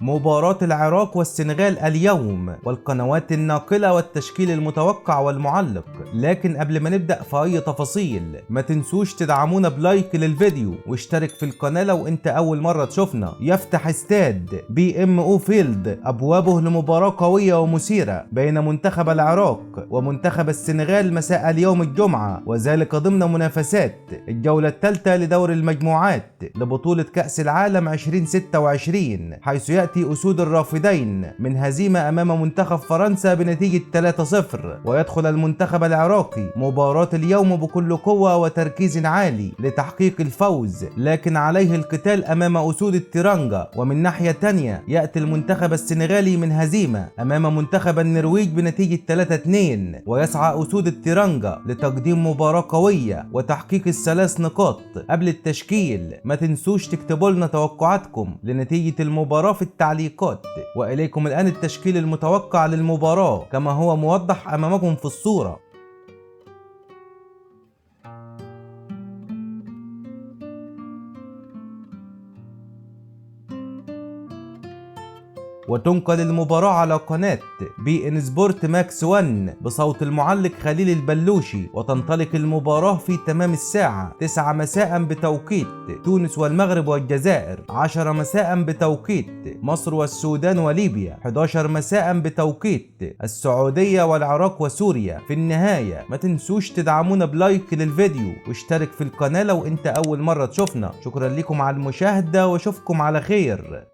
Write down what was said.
مباراة العراق والسنغال اليوم، والقنوات الناقلة والتشكيل المتوقع والمعلق. لكن قبل ما نبدأ في أي تفاصيل، ما تنسوش تدعمونا بلايك للفيديو واشترك في القناة لو انت أول مرة تشوفنا. يفتح استاد BMO فيلد أبوابه لمباراة قوية ومثيرة بين منتخب العراق ومنتخب السنغال مساء اليوم الجمعة، وذلك ضمن منافسات الجولة الثالثة لدور المجموعات لبطولة كأس العالم 2026، حيث يأتي أسود الرافدين من هزيمة أمام منتخب فرنسا بنتيجة 3-0، ويدخل المنتخب العراقي مباراة اليوم بكل قوة وتركيز عالي لتحقيق الفوز، لكن عليه القتال أمام أسود التيرانجا. ومن ناحية تانية يأتي المنتخب السنغالي من هزيمة أمام منتخب النرويج بنتيجة 3-2، ويسعى أسود التيرانجا لتقديم مباراة قوية وتحقيق الثلاث نقاط. قبل التشكيل ما تنسوش تكتبوا لنا توقعاتكم لنتيجة المباراة في التعليقات. وإليكم الآن التشكيل المتوقع للمباراة كما هو موضح أمامكم في الصورة. وتنقل المباراة على قناة BN سبورت ماكس 1 بصوت المعلق خليل البلوشي، وتنطلق المباراة في تمام الساعة 9 مساء بتوقيت تونس والمغرب والجزائر، 10 مساء بتوقيت مصر والسودان وليبيا، 11 مساء بتوقيت السعودية والعراق وسوريا. في النهاية ما تنسوش تدعمونا بلايك للفيديو واشترك في القناة لو انت أول مرة تشوفنا. شكرا لكم على المشاهدة واشوفكم على خير.